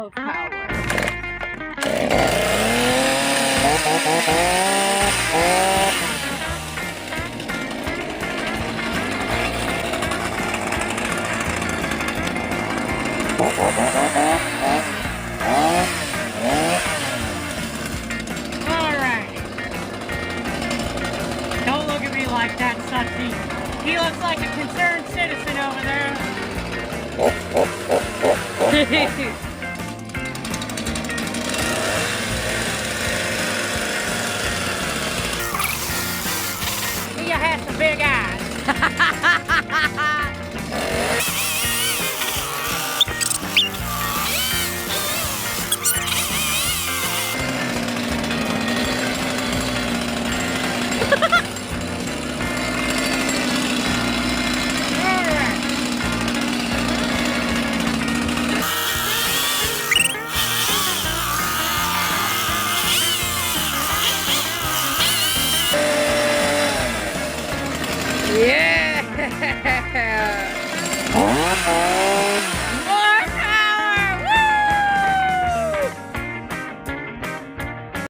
Power. Alright. Don't look at me like that, Sutsy. He looks like a concerned citizen over there. He has some big eyes. Yeah!